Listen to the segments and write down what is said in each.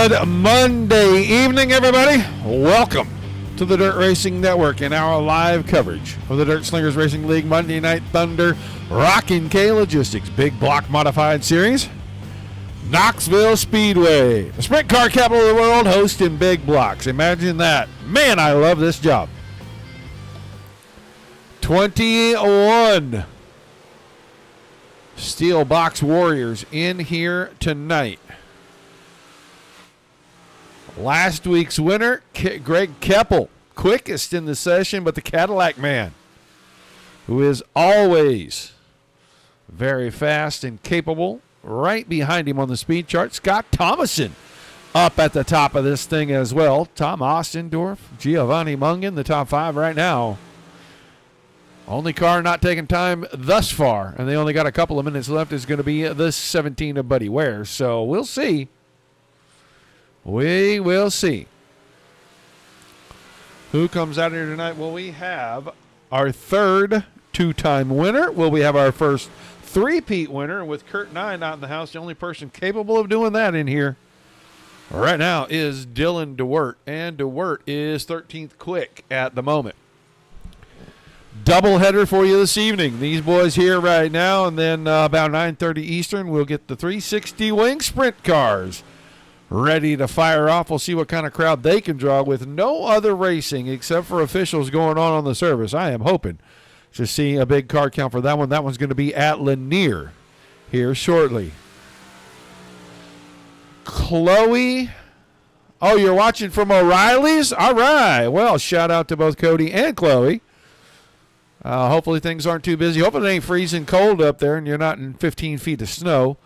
Good Monday evening, everybody. Welcome to the Dirt Racing Network and our live coverage of the Dirt Slingers Racing League Monday Night Thunder Rockin' K Logistics Big Block Modified Series. Knoxville Speedway, the sprint car capital of the world, hosting big blocks. Imagine that. Man, I love this job. 21 Steel Box Warriors in here tonight. Last week's winner, Greg Keppel, quickest in the session, but the Cadillac man, who is always very fast and capable. Right behind him on the speed chart, Scott Thomason up at the top of this thing as well. Tom Ostendorf, Giovanni Mungan, the top five right now. Only car not taking time thus far, and they only got a couple of minutes left, is going to be the 17 of Buddy Ware. So we'll see. We will see who comes out here tonight. Will we have our third two-time winner? Will we have our first three-peat winner? And with Kurt Nye not in the house, the only person capable of doing that in here right now is Dylan DeWert. And DeWert is 13th quick at the moment. Doubleheader for you this evening. These boys here right now, and then about 9:30 Eastern, we'll get the 360 wing sprint cars ready to fire off. We'll see what kind of crowd they can draw with no other racing except for officials going on the service. I am hoping to see a big car count for that one. That one's going to be at Lanier here shortly. Chloe. Oh, you're watching from O'Reilly's? All right. Well, shout out to both Cody and Chloe. Hopefully things aren't too busy. Hopefully it ain't freezing cold up there and you're not in 15 feet of snow.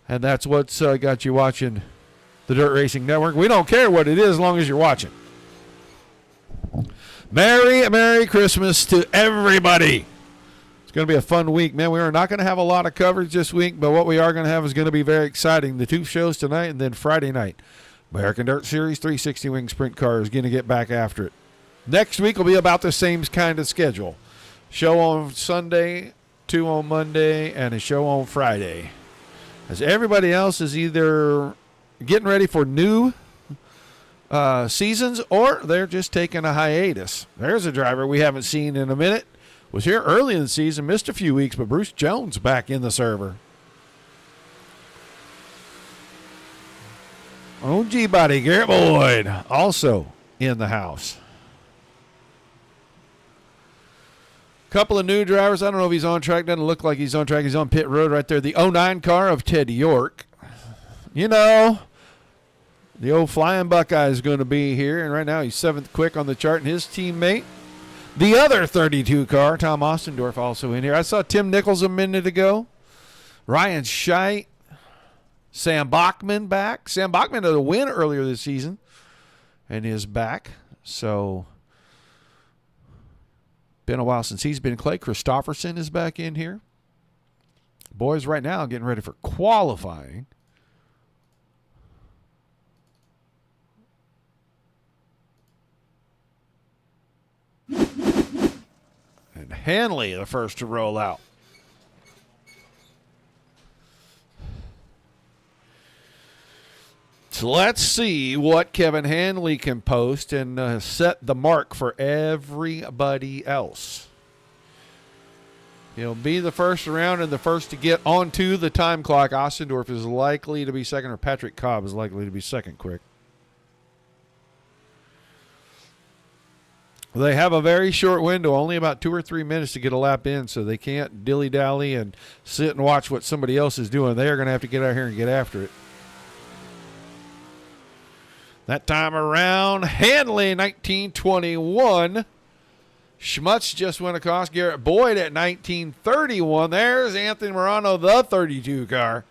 And that's what's got you watching the Dirt Racing Network. We don't care what it is as long as you're watching. Merry Christmas to everybody. It's going to be a fun week, man. We are not going to have a lot of coverage this week, but what we are going to have is going to be very exciting. The two shows tonight and then Friday night. American Dirt Series 360 Wing Sprint Car is going to get back after it. Next week will be about the same kind of schedule. Show on Sunday, 2 on Monday, and a show on Friday. As everybody else is either getting ready for new seasons or they're just taking a hiatus. There's a driver we haven't seen in a minute. Was here early in the season, missed a few weeks, but Bruce Jones back in the server. OG Body, Garrett Boyd, also in the house. Couple of new drivers. I don't know if he's on track. Doesn't look like he's on track. He's on pit road right there. The 09 car of Ted York. You know, the old Flying Buckeye is going to be here. And right now he's 7th quick on the chart. And his teammate, the other 32 car, Tom Ostendorf, also in here. I saw Tim Nichols a minute ago. Ryan Scheidt. Sam Bachman back. Sam Bachman had a win earlier this season and is back. So been a while since he's been Clay. Christofferson is back in here. Boys right now getting ready for qualifying. And Hanley the first to roll out. So let's see what Kevin Hanley can post and set the mark for everybody else. He'll be the first around and the first to get onto the time clock. Ostendorf is likely to be second, or Patrick Cobb is likely to be second quick. They have a very short window, only about 2 or 3 minutes to get a lap in, so they can't dilly-dally and sit and watch what somebody else is doing. They are going to have to get out here and get after it. That time around, Hanley, 1921. Schmutz just went across Garrett Boyd at 1931. There's Anthony Morano, the 32 car.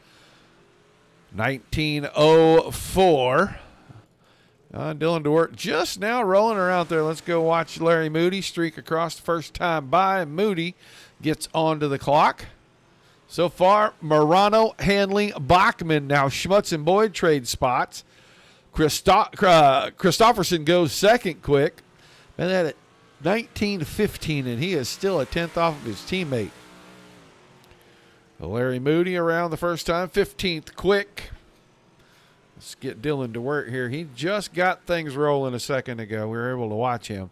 1904. Dylan DeWert just now rolling her out there. Let's go watch Larry Moody streak across the first time by. Moody gets onto the clock. So far, Morano, Hanley, Bachman. Now Schmutz and Boyd trade spots. Christofferson goes second quick. And that at 19-15, and he is still a 10th off of his teammate. Larry Moody around the first time, 15th quick. Let's get Dylan to work here. He just got things rolling a second ago. We were able to watch him.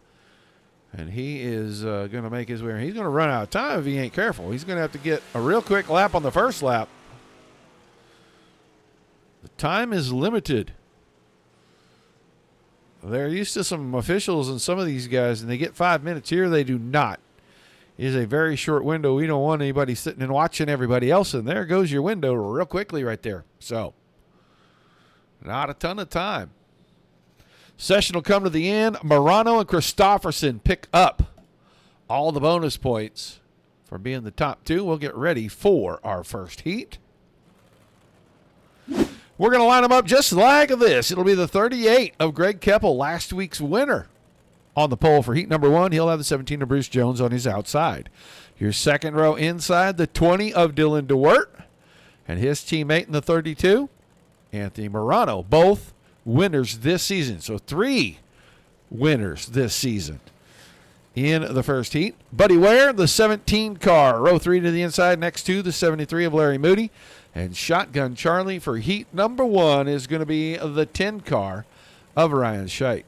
And he is going to make his way. He's going to run out of time if he ain't careful. He's going to have to get a real quick lap on the first lap. The time is limited. They're used to some officials and some of these guys, and they get 5 minutes here. They do not. It is a very short window. We don't want anybody sitting and watching everybody else, and there goes your window real quickly right there. So, not a ton of time. Session will come to the end. Morano and Christofferson pick up all the bonus points for being the top two. We'll get ready for our first heat. We're going to line them up just like this. It'll be the 38 of Greg Keppel, last week's winner. On the pole for heat number 1, he'll have the 17 of Bruce Jones on his outside. Your second row inside, the 20 of Dylan DeWert and his teammate in the 32, Anthony Morano, both winners this season. So 3 winners this season in the first heat. Buddy Ware, the 17 car, row 3 to the inside, next to the 73 of Larry Moody. And Shotgun Charlie for heat number 1 is going to be the 10 car of Ryan Scheit.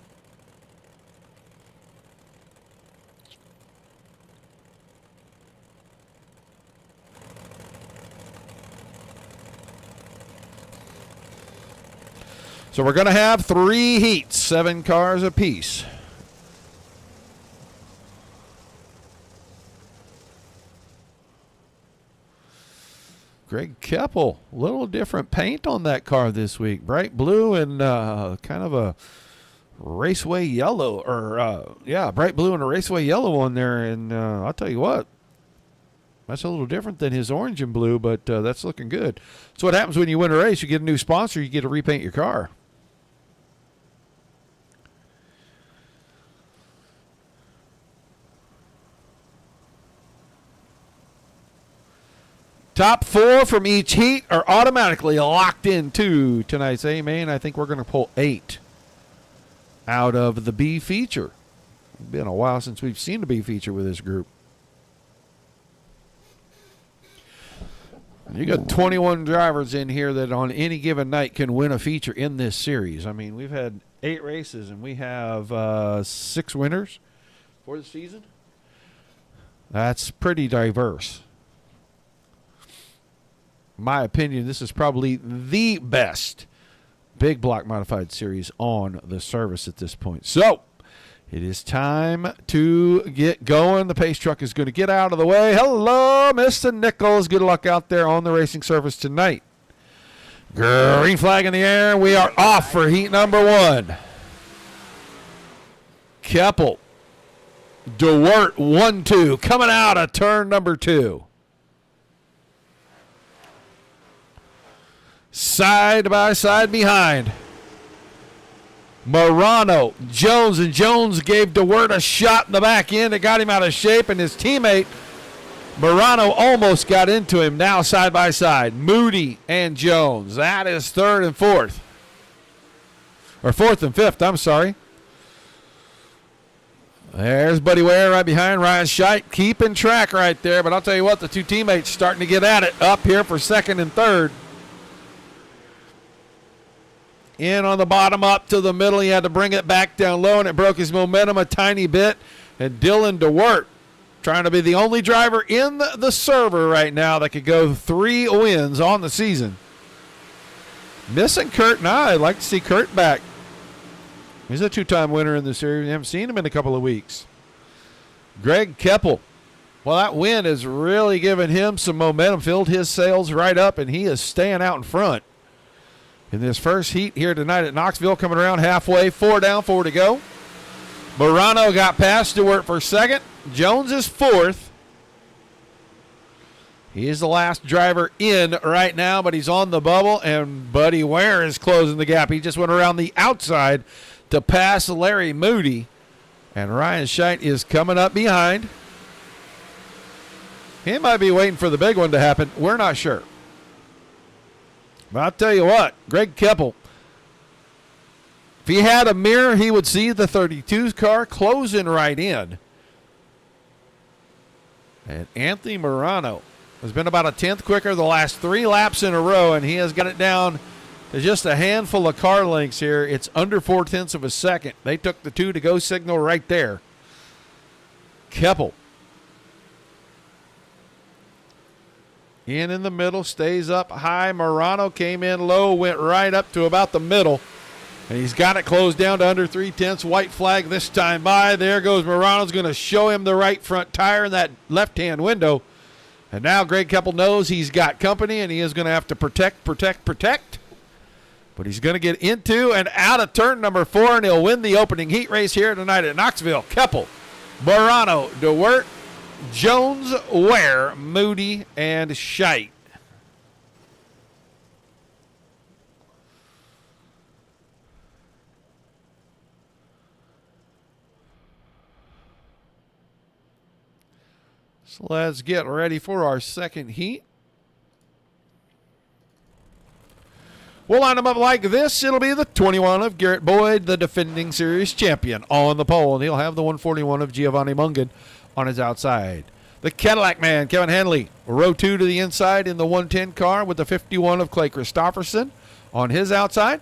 So we're going to have 3 heats, 7 cars apiece. Greg Keppel, a little different paint on that car this week. Bright blue and kind of a raceway yellow. Bright blue and a raceway yellow on there. And I'll tell you what, that's a little different than his orange and blue, but that's looking good. So what happens when you win a race, you get a new sponsor, you get to repaint your car. Top 4 from each heat are automatically locked into tonight's A main. I think we're going to pull 8 out of the B feature. It's been a while since we've seen the B feature with this group. You got 21 drivers in here that on any given night can win a feature in this series. I mean, we've had 8 races and we have 6 winners for the season. That's pretty diverse. My opinion, this is probably the best big block modified series on the service at this point. So it is time to get going. The pace truck is going to get out of the way. Hello, Mr. Nichols. Good luck out there on the racing surface tonight. Green flag in the air. We are off for heat number 1. Keppel, DeWert 1-2 coming out of turn number 2. Side by side behind. Morano, Jones, and Jones gave DeWert a shot in the back end. It got him out of shape, and his teammate, Morano, almost got into him. Now side by side, Moody and Jones. That is 3rd and 4th. Or 4th and 5th, I'm sorry. There's Buddy Ware right behind Ryan Scheit, keeping track right there. But I'll tell you what, the 2 teammates starting to get at it up here for 2nd and 3rd. In on the bottom, up to the middle. He had to bring it back down low, and it broke his momentum a tiny bit. And Dylan DeWert trying to be the only driver in the server right now that could go 3 wins on the season. Missing Kurt Nye. I'd like to see Kurt back. He's a 2-time winner in the series. We haven't seen him in a couple of weeks. Greg Keppel. Well, that win has really given him some momentum, filled his sails right up, and he is staying out in front. In this first heat here tonight at Knoxville, coming around halfway, 4 down, 4 to go. Morano got past DeWert for 2nd. Jones is 4th. He is the last driver in right now, but he's on the bubble, and Buddy Ware is closing the gap. He just went around the outside to pass Larry Moody, and Ryan Scheit is coming up behind. He might be waiting for the big one to happen. We're not sure. But I'll tell you what, Greg Keppel, if he had a mirror, he would see the 32's car closing right in. And Anthony Morano has been about a 10th quicker the last 3 laps in a row, and he has got it down There's just a handful of car lengths here. It's under 0.4 of a second. They took the 2-to-go signal right there. Keppel. In the middle, stays up high. Morano came in low, went right up to about the middle. And he's got it closed down to under 0.3. White flag this time by. There goes Morano's going to show him the right front tire in that left-hand window. And now Greg Keppel knows he's got company, and he is going to have to protect. But he's going to get into and out of turn number 4, and he'll win the opening heat race here tonight at Knoxville. Keppel, Morano, DeWert, Jones, Ware, Moody, and Scheit. So let's get ready for our second heat. We'll line them up like this. It'll be the 21 of Garrett Boyd, the defending series champion, on the pole. And he'll have the 141 of Giovanni Mungan on his outside. The Cadillac man, Kevin Hanley, row 2 to the inside in the 110 car with the 51 of Clay Christopherson on his outside.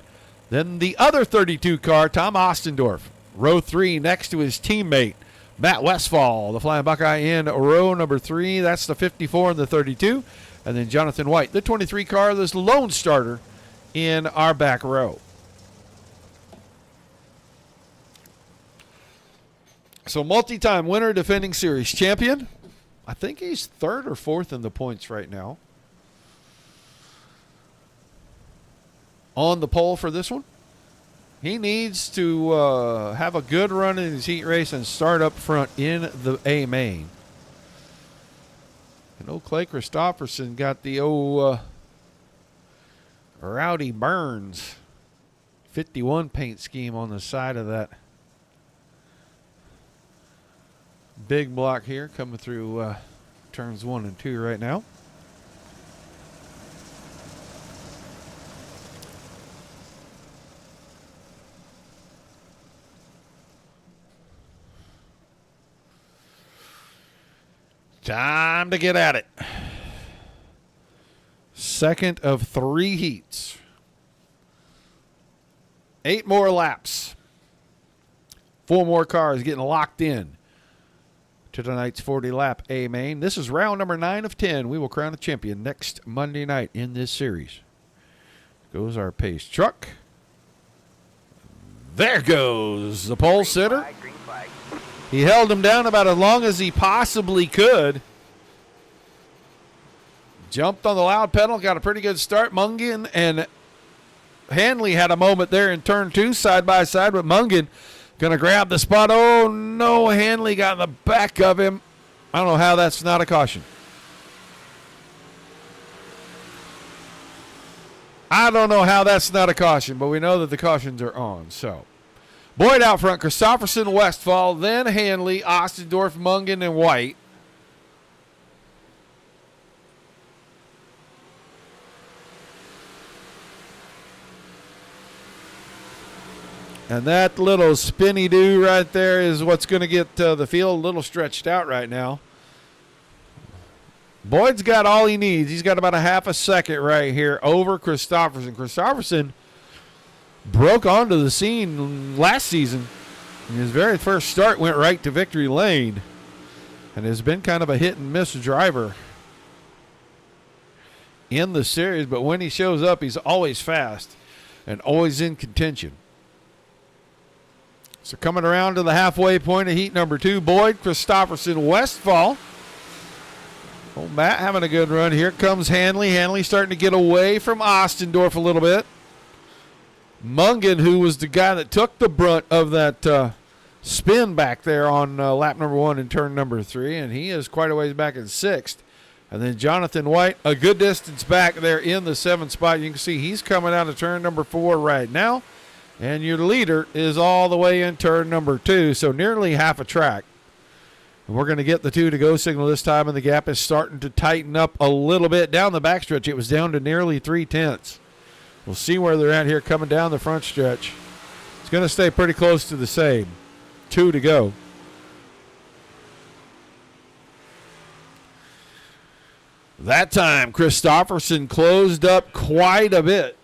Then the other 32 car, Tom Ostendorf, row 3 next to his teammate, Matt Westfall, the Flying Buckeye, in row number 3. That's the 54 and the 32. And then Jonathan White, the 23 car, this lone starter in our back row. So multi-time winner, defending series champion. I think he's 3rd or 4th in the points right now. On the pole for this one. He needs to have a good run in his heat race and start up front in the A main. And old Clay Christopherson got the Rowdy Burns 51 paint scheme on the side of that big block here, coming through turns 1 and 2 right now. Time to get at it. Second of 3 heats. 8 more laps. 4 more cars getting locked in to tonight's 40-lap A main. This is round number 9 of 10. We will crown a champion next Monday night in this series. Goes our pace truck. There goes the pole sitter. He held him down about as long as he possibly could. Jumped on the loud pedal, got a pretty good start. Mungan and Hanley had a moment there in turn 2, side by side, but Mungan going to grab the spot. Oh, no, Hanley got in the back of him. I don't know how that's not a caution. I don't know how that's not a caution, but we know that the cautions are on, so. Boyd out front, Christopherson, Westfall, then Hanley, Ostendorf, Mungan, and White. And that little spinny-do right there is what's going to get the field a little stretched out right now. Boyd's got all he needs. He's got about a half a second right here over Christopherson. Christopherson broke onto the scene last season. In his very first start, went right to victory lane and has been kind of a hit-and-miss driver in the series. But when he shows up, he's always fast and always in contention. So coming around to the halfway point of heat number 2, Boyd, Christopherson, Westfall. Oh, Matt having a good run. Here comes Hanley. Hanley starting to get away from Ostendorf a little bit. Mungan, who was the guy that took the brunt of that spin back there on lap number 1 and turn number 3, and he is quite a ways back in 6th. And then Jonathan White, a good distance back there in the 7th spot. You can see he's coming out of turn number 4 right now. And your leader is all the way in turn number 2, so nearly half a track. And we're going to get the 2-to-go signal this time, and the gap is starting to tighten up a little bit. Down the backstretch, it was down to nearly 0.3. We'll see where they're at here coming down the front stretch. It's going to stay pretty close to the same. 2 to go. That time, Christopherson closed up quite a bit.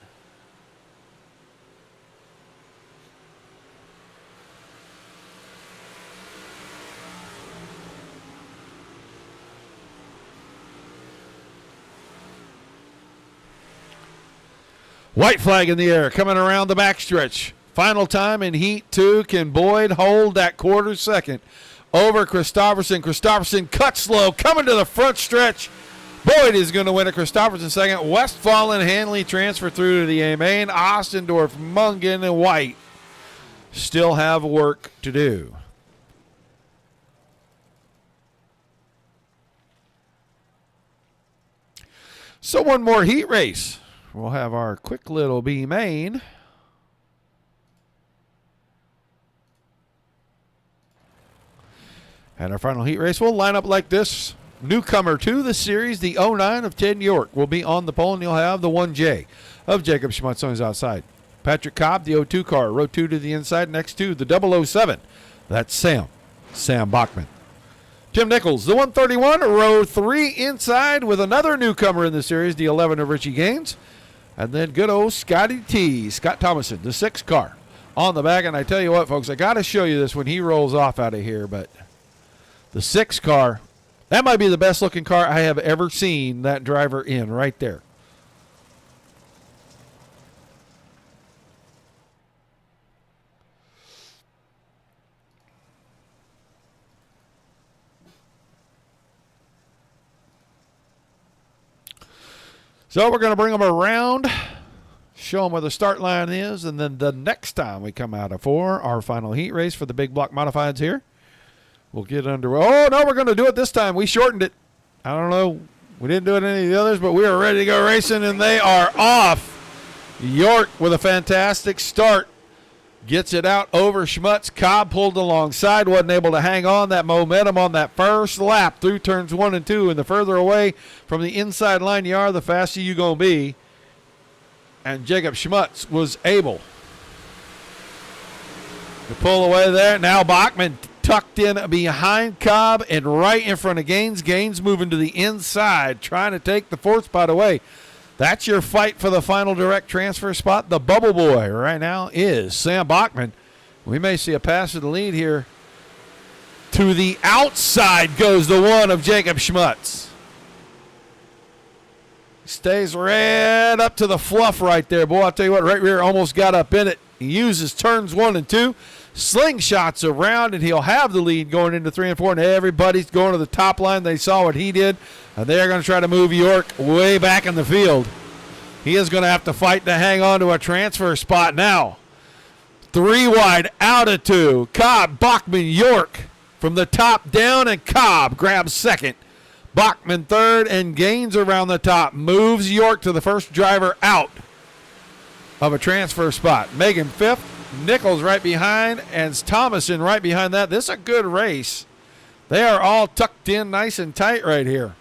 White flag in the air coming around the backstretch. Final time in Heat 2. Can Boyd hold that quarter second over Christopherson? Christopherson cuts low, coming to the front stretch. Boyd is going to win it. Christopherson second. Westfall and Hanley transfer through to the A main. Ostendorf, Mungan, and White still have work to do. So one more heat race. We'll have our quick little B main. And our final heat race will line up like this. Newcomer to the series, the 09 of Ted York, will be on the pole, and you'll have the 1J of Jacob Schmutz on his outside. Patrick Cobb, the 02 car, row 2 to the inside. Next to the 007. That's Sam Bachman. Tim Nichols, the 131, row 3 inside with another newcomer in the series, the 11 of Richie Gaines. And then good old Scotty T, Scott Thomason, the 6 car on the back. And I tell you what, folks, I got to show you this when he rolls off out of here. But the 6 car, that might be the best looking car I have ever seen that driver in right there. So we're going to bring them around, show them where the start line is, and then the next time we come out for our final heat race for the big block modifieds here, we'll get underway. Oh, no, we're going to do it this time. We shortened it. I don't know. We didn't do it any of the others, but we are ready to go racing, and they are off. York with a fantastic start. Gets it out over Schmutz. Cobb pulled alongside, wasn't able to hang on that momentum on that first lap through turns 1 and 2. And the further away from the inside line you are, the faster you're going to be. And Jacob Schmutz was able to pull away there. Now Bachman tucked in behind Cobb and right in front of Gaines. Gaines moving to the inside, trying to take the 4th spot away. That's your fight for the final direct transfer spot. The bubble boy right now is Sam Bachman. We may see a pass to the lead here. To the outside goes the 1 of Jacob Schmutz. Stays right up to the fluff right there. Boy, I'll tell you what, right rear almost got up in it. He uses turns 1 and 2. Slingshots around, and he'll have the lead going into 3 and 4. And everybody's going to the top line. They saw what he did, and they're going to try to move York way back in the field. He is going to have to fight to hang on to a transfer spot now. 3 wide, out of 2. Cobb, Bachman, York from the top down, and Cobb grabs 2nd. Bachman 3rd, and Gaines around the top. Moves York to the first driver out of a transfer spot. Megan 5th. Nichols right behind, and Thomason right behind that. This is a good race. They are all tucked in nice and tight right here.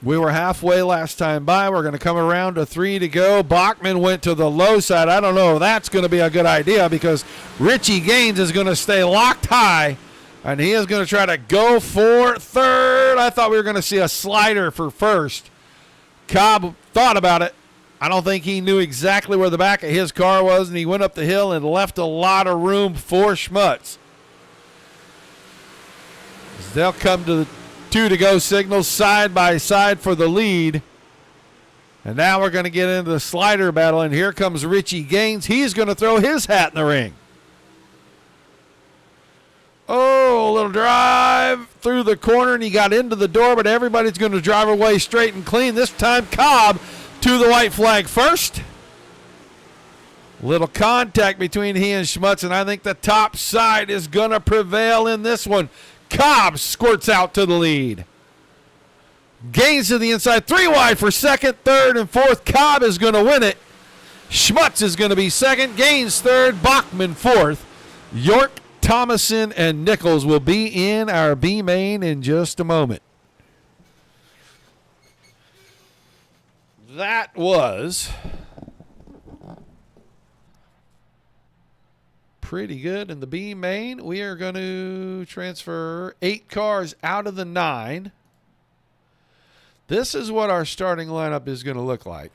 We were halfway last time by. We're going to come around to 3 to go. Bachman went to the low side. I don't know if that's going to be a good idea because Richie Gaines is going to stay locked high, and he is going to try to go for 3rd. I thought we were going to see a slider for 1st. Cobb thought about it. I don't think he knew exactly where the back of his car was, and he went up the hill and left a lot of room for Schmutz. They'll come to the 2 to go signals side by side for the lead. And now we're going to get into the slider battle, and here comes Richie Gaines. He's going to throw his hat in the ring. Oh, a little drive through the corner, and he got into the door, but everybody's going to drive away straight and clean. This time Cobb to the white flag first. Little contact between he and Schmutz, and I think the top side is going to prevail in this one. Cobb squirts out to the lead. Gaines to the inside, 3 wide for 2nd, 3rd, and 4th. Cobb is going to win it. Schmutz is going to be 2nd, Gaines 3rd, Bachman 4th. York, Thomason, and Nichols will be in our B main in just a moment. That was pretty good in the B main. We are going to transfer 8 cars out of the 9. This is what our starting lineup is going to look like.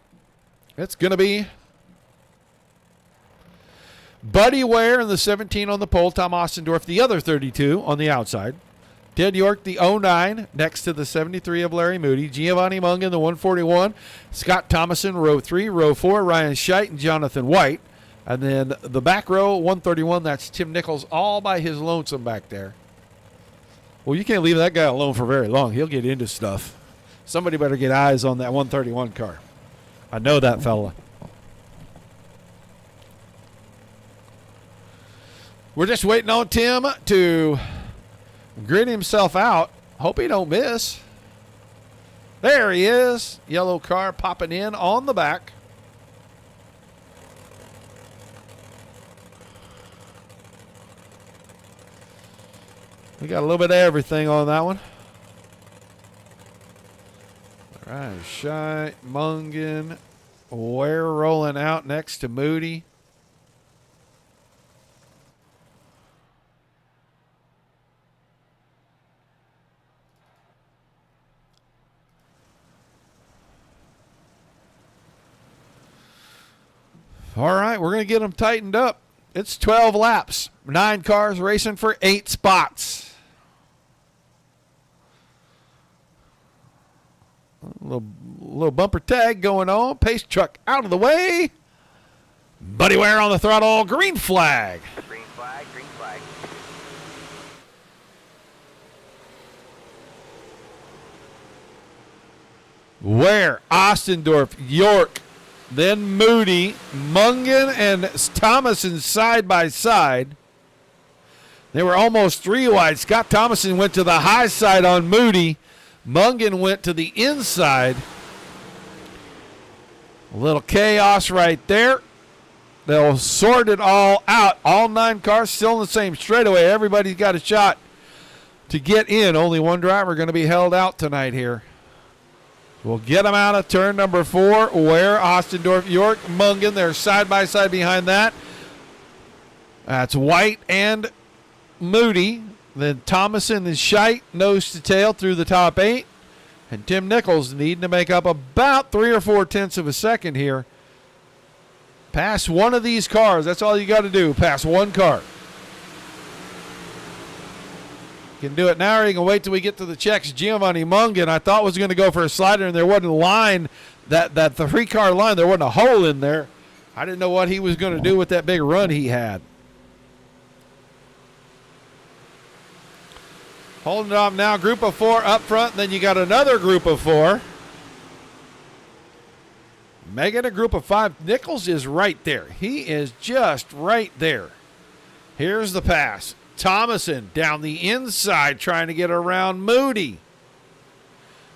It's going to be Buddy Ware in the 17 on the pole, Tom Ostendorf, the other 32 on the outside. Ted York, the 09, next to the 73 of Larry Moody. Giovanni Mungan, the 141. Scott Thomason, row 3. Row 4, Ryan Scheit and Jonathan White. And then the back row, 131, that's Tim Nichols all by his lonesome back there. Well, you can't leave that guy alone for very long. He'll get into stuff. Somebody better get eyes on that 131 car. I know that fella. We're just waiting on Tim to grin himself out. Hope he don't miss. There he is. Yellow car popping in on the back. We got a little bit of everything on that one. All right, Scheit, Mungan, Ware rolling out next to Moody. All right, we're going to get them tightened up. It's 12 laps, 9 cars racing for 8 spots. A little bumper tag going on. Pace truck out of the way. Buddy Ware on the throttle. Green flag. Green flag, green flag. Ware, Ostendorf, York, then Moody, Mungan, and Thomason side by side. They were almost 3 wide. Scott Thomason went to the high side on Moody. Mungan went to the inside. A little chaos right there. They'll sort it all out. All 9 cars still in the same straightaway. Everybody's got a shot to get in. Only one driver going to be held out tonight here. We'll get them out of turn number 4. Ware, Ostendorf, York, Mungan. They're side by side behind that. That's White and Moody. Then Thomason and Scheit nose to tail through the top 8. And Tim Nichols needing to make up about 3 or 4 tenths of a second here. Pass one of these cars. That's all you got to do. Pass one car. You can do it now or you can wait till we get to the checks. Giovanni Mungan, I thought was going to go for a slider, and there wasn't a line, that the 3-car line. There wasn't a hole in there. I didn't know what he was going to do with that big run he had. Holding it off now, group of 4 up front. Then you got another group of 4. Making a group of 5. Nichols is right there. He is just right there. Here's the pass. Thomason down the inside trying to get around Moody.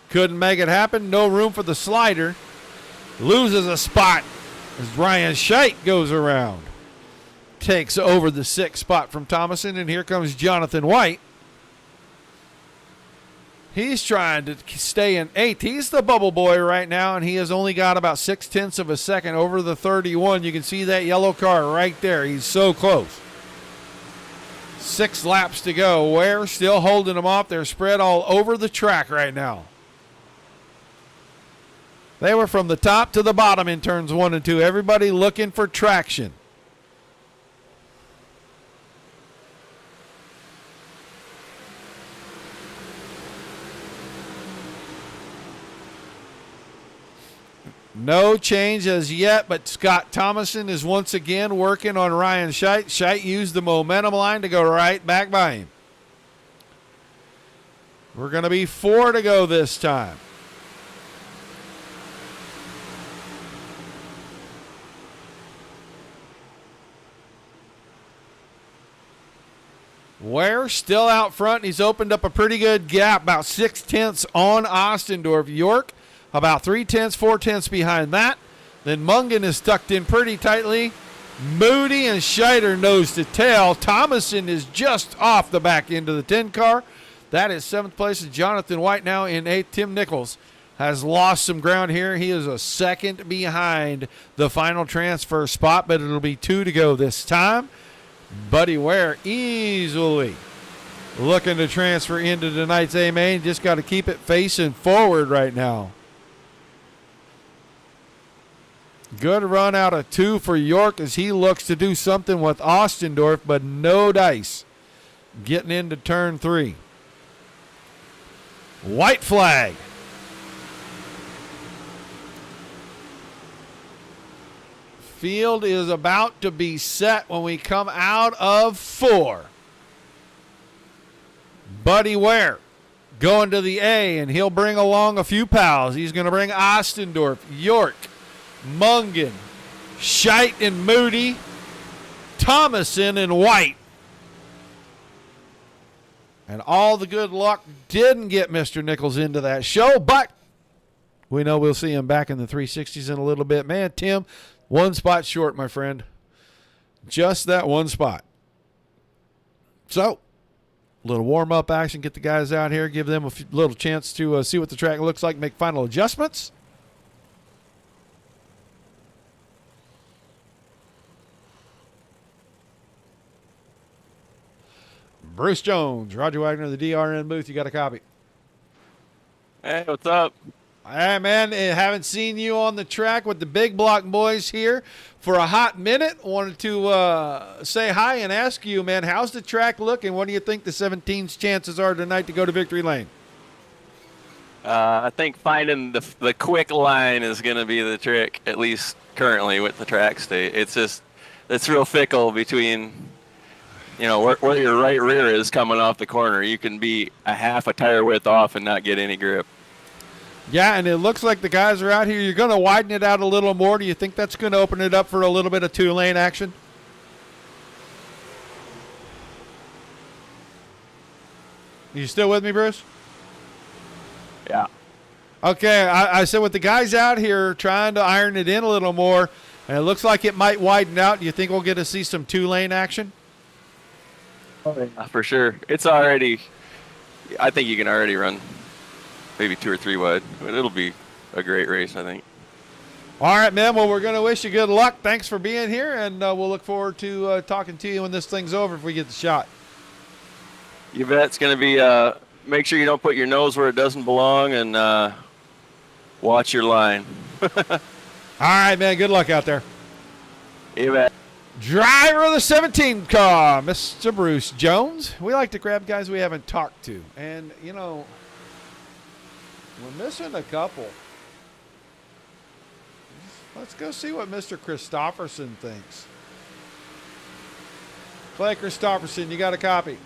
Couldn't make it happen. No room for the slider. Loses a spot as Ryan Scheit goes around. Takes over the 6th spot from Thomason, and here comes Jonathan White. He's trying to stay in 8th. He's the bubble boy right now, and he has only got about 6 tenths of a second over the 31. You can see that yellow car right there. He's so close. 6 laps to go. Ware still holding them off. They're spread all over the track right now. They were from the top to the bottom in turns 1 and 2. Everybody looking for traction. No change as yet, but Scott Thomason is once again working on Ryan Scheit. Scheit used the momentum line to go right back by him. We're going to be 4 to go this time. Ware still out front. He's opened up a pretty good gap, about 6 tenths on Ostendorf. York about 3 tenths, 4 tenths behind that. Then Mungan is tucked in pretty tightly. Moody and Scheit are nose to tail. Thomason is just off the back end of the 10 car. That is 7th place. Jonathan White now in 8th. Tim Nichols has lost some ground here. He is a second behind the final transfer spot, but it'll be 2 to go this time. Buddy Ware easily looking to transfer into tonight's A main. Just got to keep it facing forward right now. Good run out of 2 for York as he looks to do something with Ostendorf, but no dice getting into turn 3. White flag. Field is about to be set when we come out of 4. Buddy Ware going to the A, and he'll bring along a few pals. He's going to bring Ostendorf, York, Mungan, Scheit and Moody, Thomason and White. And all the good luck didn't get Mr. Nichols into that show, but we know we'll see him back in the 360s in a little bit. Man, Tim, one spot short, my friend. Just that one spot. So, a little warm-up action, get the guys out here, give them a little chance to see what the track looks like, make final adjustments. Bruce Jones, Roger Wagner, the DRN booth. You got a copy? Hey, what's up? Hey, man, I haven't seen you on the track with the big block boys here for a hot minute. Wanted to say hi and ask you, man, how's the track looking? What do you think the 17's chances are tonight to go to victory lane? I think finding the quick line is going to be the trick, at least currently with the track state. It's real fickle between, where your right rear is coming off the corner. You can be a half a tire width off and not get any grip. Yeah, and it looks like the guys are out here. You're going to widen it out a little more. Do you think that's going to open it up for a little bit of two-lane action? You still with me, Bruce? Yeah. Okay, I said with the guys out here trying to iron it in a little more, and it looks like it might widen out. Do you think we'll get to see some two-lane action? Oh, yeah, for sure. I think you can already run maybe 2 or 3 wide. But it'll be a great race, I think. All right, man. Well, we're going to wish you good luck. Thanks for being here, and we'll look forward to talking to you when this thing's over if we get the shot. You bet. It's going to be make sure you don't put your nose where it doesn't belong, and watch your line. All right, man. Good luck out there. You bet. Driver of the 17 car, Mr. Bruce Jones. We like to grab guys we haven't talked to. And, we're missing a couple. Let's go see what Mr. Christofferson thinks. Clay Christofferson, you got a copy?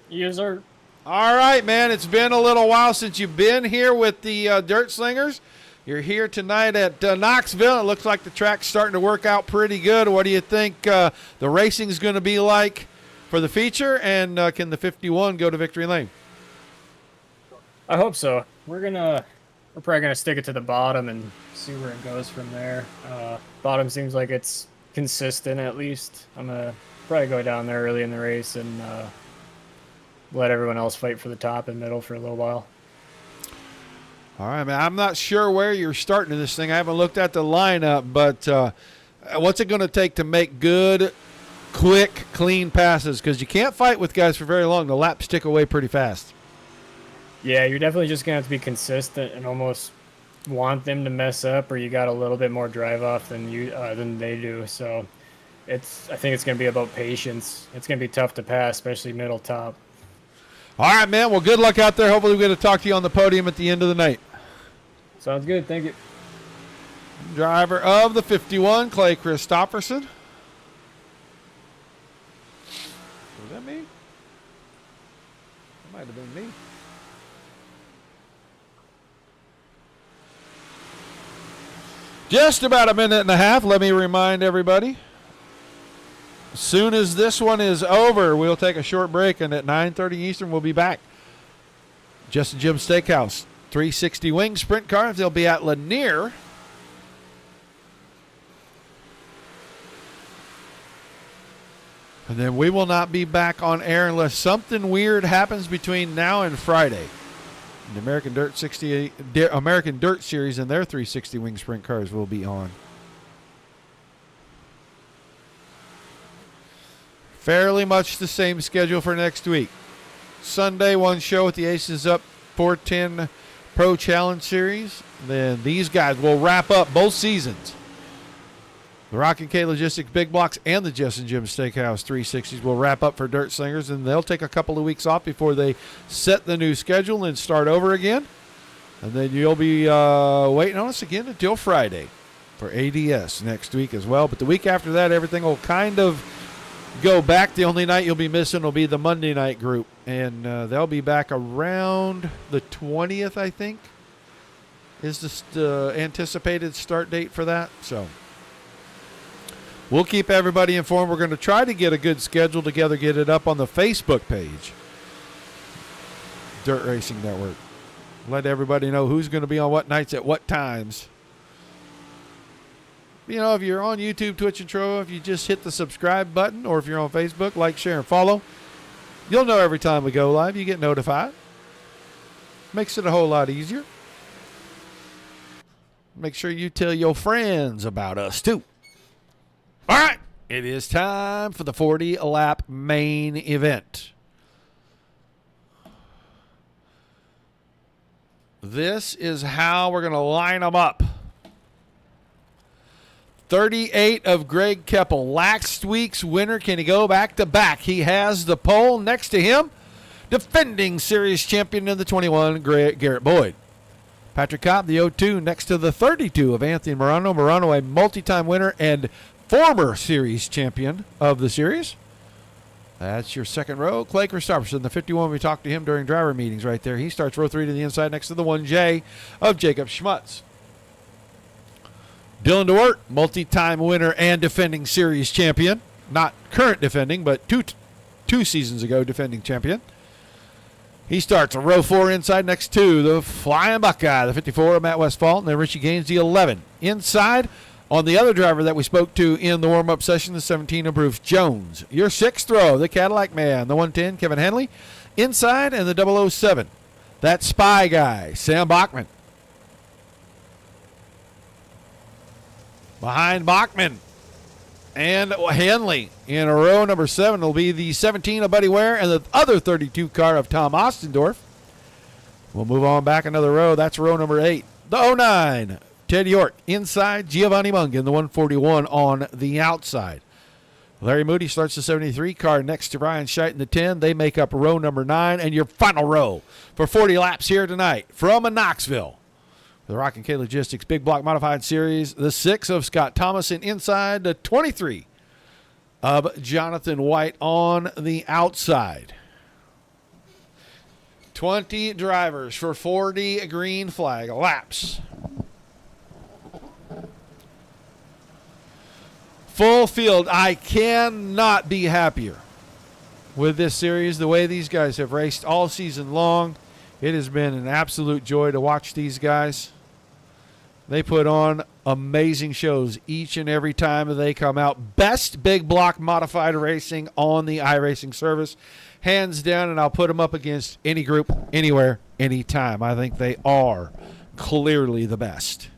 Yes, sir. All right, man. It's been a little while since you've been here with the Dirt Slingers. You're here tonight at Knoxville. It looks like the track's starting to work out pretty good. What do you think the racing's going to be like for the feature? And can the 51 go to victory lane? I hope so. We're probably gonna stick it to the bottom and see where it goes from there. Bottom seems like it's consistent at least. I'm gonna probably go down there early in the race and let everyone else fight for the top and middle for a little while. All right, man. I'm not sure where you're starting this thing. I haven't looked at the lineup, but what's it going to take to make good, quick, clean passes? Because you can't fight with guys for very long. The laps tick away pretty fast. Yeah, you're definitely just going to have to be consistent and almost want them to mess up, or you got a little bit more drive off than they do. So I think it's going to be about patience. It's going to be tough to pass, especially middle top. All right, man. Well, good luck out there. Hopefully we get to talk to you on the podium at the end of the night. Sounds good. Thank you. Driver of the 51, Clay Christofferson. Was that me? That might have been me. Just about a minute and a half. Let me remind everybody. As soon as this one is over, we'll take a short break, and at 9:30 Eastern, we'll be back. Justin Jim Steakhouse, 360 Wing Sprint Cars. They'll be at Lanier. And then we will not be back on air unless something weird happens between now and Friday. The American Dirt Series and their 360 Wing Sprint Cars will be on. Fairly much the same schedule for next week. Sunday, one show with the Aces Up 410 Pro Challenge Series. Then these guys will wrap up both seasons The Rock and K Logistics Big Blocks and the Jess and Jim Steakhouse 360s will wrap up for Dirt Slingers, and they'll take a couple of weeks off before they set the new schedule and start over again. And then you'll be waiting on us again until Friday for ADS next week as well. But the week after that, everything will kind of go back. The only night you'll be missing will be the Monday night group, and they'll be back around the 20th, I think, is the anticipated start date for that. So we'll keep everybody informed. We're going to try to get a good schedule together, get it up on the Facebook page, Dirt Racing Network. Let everybody know who's going to be on what nights at what times. You know, if you're on YouTube, Twitch, and Tro, if you just hit the subscribe button, or if you're on Facebook, like, share, and follow, you'll know every time we go live. You get notified. Makes it a whole lot easier. Make sure you tell your friends about us, too. All right. It is time for the 40-lap main event. This is how we're going to line them up. 38 of Greg Keppel. Last week's winner. Can he go back to back? He has the pole. Next to him, defending series champion in the 21, Garrett Boyd. Patrick Cobb, the 02, next to the 32 of Anthony Morano. Morano, a multi-time winner and former series champion of the series. That's your second row. Clay Christopherson, the 51. We talked to him during driver meetings right there. He starts row 3 to the inside next to the 1J of Jacob Schmutz. Dylan DeWert, multi-time winner and defending series champion. Not current defending, but two seasons ago defending champion. He starts a row 4 inside next to the Flying Buckeye, the 54 of Matt Westfall, and then Richie Gaines, the 11. Inside on the other driver that we spoke to in the warm-up session, the 17 of Bruce Jones. Your sixth row, the Cadillac Man, the 110, Kevin Henley. Inside, and the 007, that Spy Guy, Sam Bachman. Behind Bachman and Henley in a row number 7 will be the 17 of Buddy Ware and the other 32 car of Tom Ostendorf. We'll move on back another row. That's row number 8. The 09, Ted York. Inside, Giovanni Mungan, the 141 on the outside. Larry Moody starts the 73 car next to Ryan Scheidt in the 10. They make up row number 9, and your final row for 40 laps here tonight from Knoxville. The Rock and K Logistics Big Block Modified Series, the 6 of Scott Thomason inside, the 23 of Jonathan White on the outside. 20 drivers for 40 green flag laps. Full field. I cannot be happier with this series, the way these guys have raced all season long. It has been an absolute joy to watch these guys. They put on amazing shows each and every time they come out. Best big block modified racing on the iRacing service. Hands down, and I'll put them up against any group, anywhere, anytime. I think they are clearly the best.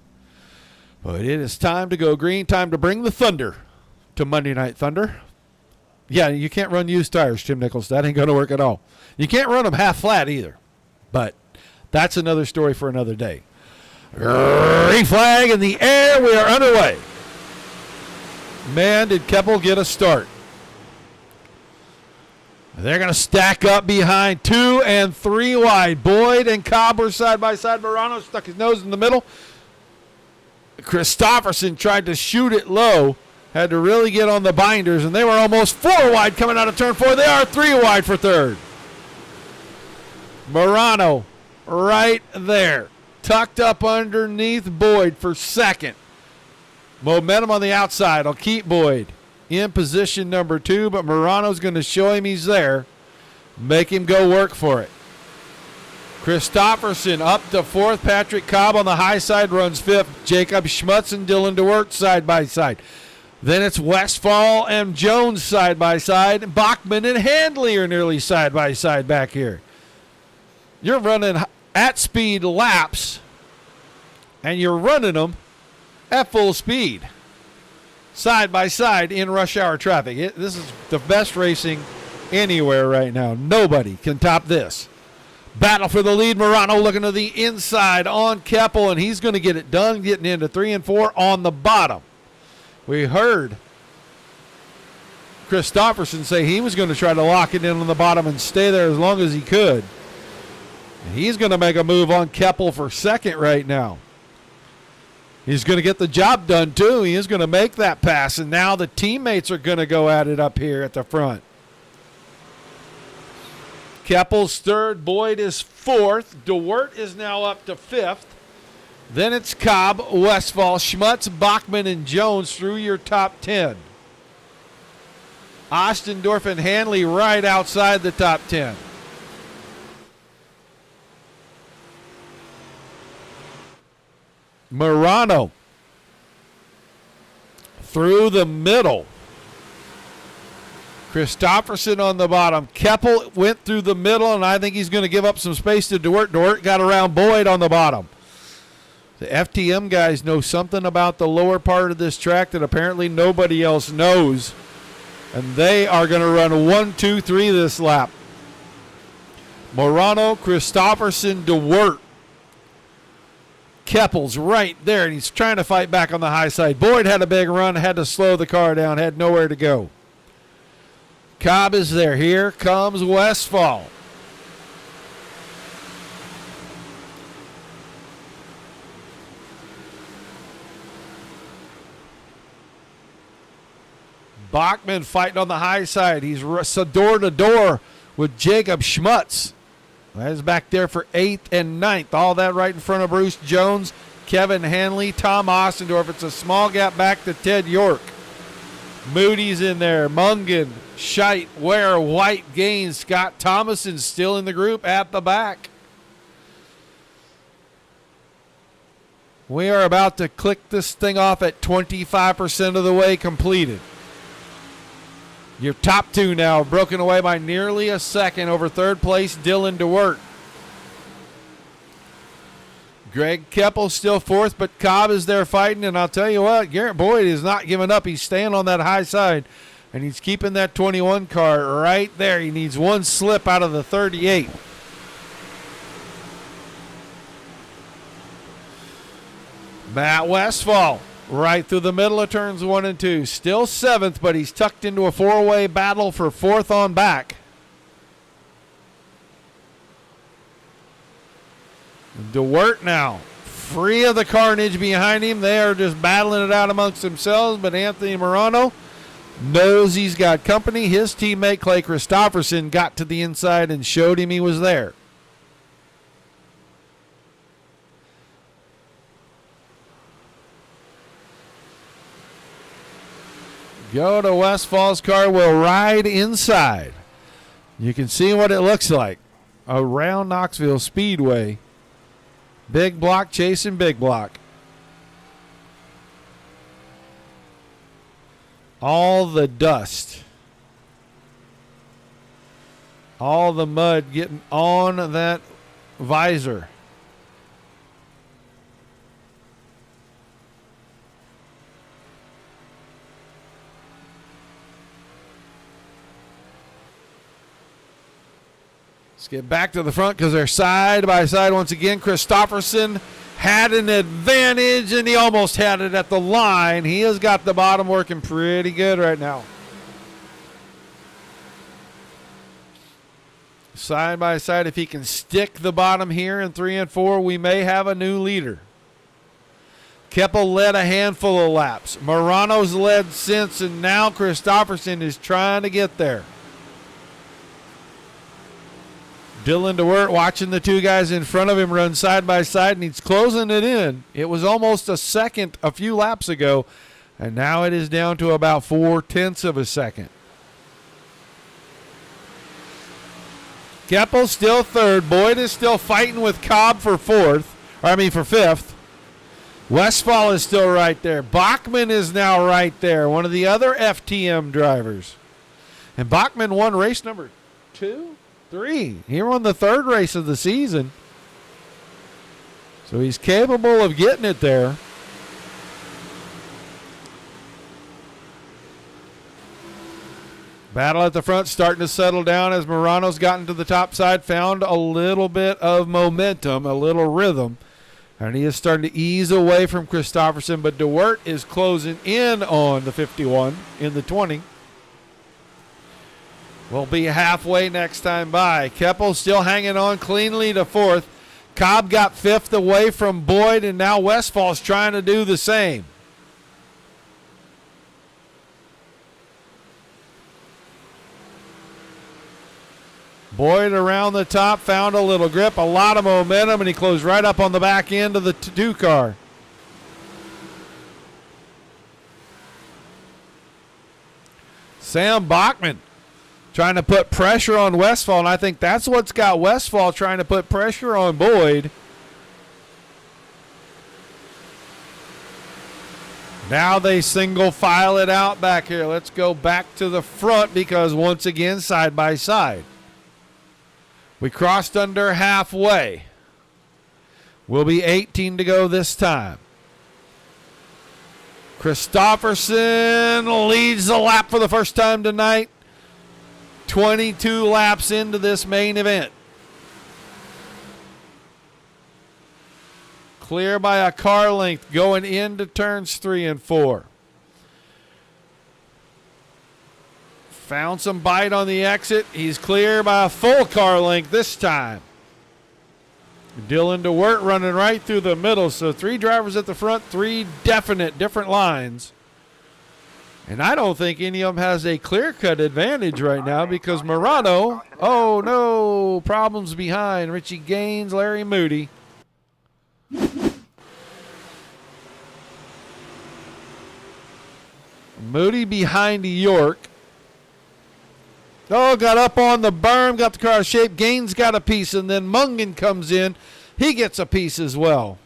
But it is time to go green, time to bring the thunder to Monday Night Thunder. Yeah, you can't run used tires, Tim Nichols. That ain't going to work at all. You can't run them half flat either. But that's another story for another day. Green flag in the air. We are underway. Man, did Keppel get a start. They're going to stack up behind 2 and 3 wide. Boyd and Cobb were side by side. Morano stuck his nose in the middle. Christopherson tried to shoot it low. Had to really get on the binders, and they were almost 4 wide coming out of turn 4. They are 3 wide for third. Morano right there, tucked up underneath Boyd for second. Momentum on the outside will keep Boyd in position number 2, but Morano's going to show him he's there. Make him go work for it. Christopherson up to 4th. Patrick Cobb on the high side runs 5th. Jacob Schmutz and Dylan DeWert side by side. Then it's Westfall and Jones side by side. Bachman and Handley are nearly side by side back here. You're running at speed laps, and you're running them at full speed, side by side in rush hour traffic. This is the best racing anywhere right now. Nobody can top this. Battle for the lead. Morano looking to the inside on Keppel, and he's going to get it done, getting into 3 and 4 on the bottom. We heard Christopherson say he was going to try to lock it in on the bottom and stay there as long as he could. And he's going to make a move on Keppel for second right now. He's going to get the job done, too. He is going to make that pass, and now the teammates are going to go at it up here at the front. Keppel's third. Boyd is fourth. DeWert is now up to fifth. Then it's Cobb, Westfall, Schmutz, Bachman, and Jones through your top 10. Ostendorf and Hanley right outside the top 10. Morano through the middle. Christopherson on the bottom. Keppel went through the middle, and I think he's going to give up some space to DeWert. DeWert got around Boyd on the bottom. The FTM guys know something about the lower part of this track that apparently nobody else knows, and they are going to run 1, 2, 3 this lap. Morano, Christopherson, DeWert. Keppel's right there, and he's trying to fight back on the high side. Boyd had a big run, had to slow the car down, had nowhere to go. Cobb is there. Here comes Westfall. Bachman fighting on the high side. He's door to door with Jacob Schmutz. That is back there for 8th and 9th. All that right in front of Bruce Jones, Kevin Hanley, Tom Ostendorf. It's a small gap back to Ted York. Moody's in there. Mungan, Scheidt, Ware, White, Gaines, Scott Thomason still in the group at the back. We are about to click this thing off at 25% of the way completed. Your top two now broken away by nearly a second over third place, Dylan DeWert. Greg Keppel still fourth, but Cobb is there fighting, and I'll tell you what, Garrett Boyd is not giving up. He's staying on that high side, and he's keeping that 21 car right there. He needs one slip out of the 38. Matt Westfall right through the middle of turns 1 and 2. Still seventh, but he's tucked into a four-way battle for fourth on back. DeWert now free of the carnage behind him. They are just battling it out amongst themselves, but Anthony Morano knows he's got company. His teammate Clay Christopherson got to the inside and showed him he was there. Go to Westfall's car. Will ride inside. You can see what it looks like around Knoxville Speedway. Big block chasing big block. All the dust. All the mud getting on that visor. Let's get back to the front because they're side by side once again. Christopherson had an advantage, and he almost had it at the line. He has got the bottom working pretty good right now. Side by side, if he can stick the bottom here in 3 and 4, we may have a new leader. Keppel led a handful of laps. Morano's led since, and now Christopherson is trying to get there. Dylan DeWert watching the two guys in front of him run side by side, and he's closing it in. It was almost a second a few laps ago, and now it is down to about 0.4 of a second. Keppel still third. Boyd is still fighting with Cobb for fifth. Westfall is still right there. Bachman is now right there, one of the other FTM drivers. And Bachman won race number 2? 3. He won the third race of the season. So he's capable of getting it there. Battle at the front starting to settle down as Morano's gotten to the top side, found a little bit of momentum, a little rhythm. And he is starting to ease away from Christopherson, but DeWert is closing in on the 51 in the 20. We'll be halfway next time by. Keppel still hanging on cleanly to 4th. Cobb got 5th away from Boyd, and now Westfall's trying to do the same. Boyd around the top, found a little grip, a lot of momentum, and he closed right up on the back end of the 2 car. Sam Bachman trying to put pressure on Westfall, and I think that's what's got Westfall trying to put pressure on Boyd. Now they single file it out back here. Let's go back to the front because once again, side by side. We crossed under halfway. Will be 18 to go this time. Christopherson leads the lap for the first time tonight. 22 laps into this main event. Clear by a car length going into turns 3 and 4. Found some bite on the exit. He's clear by a full car length this time. Dylan DeWert running right through the middle. So 3 drivers at the front, 3 definite different lines. And I don't think any of them has a clear-cut advantage right now because Morano, oh no, problems behind. Richie Gaines, Larry Moody. Moody behind York. Oh, got up on the berm, got the car out of shape. Gaines got a piece, and then Mungan comes in. He gets a piece as well.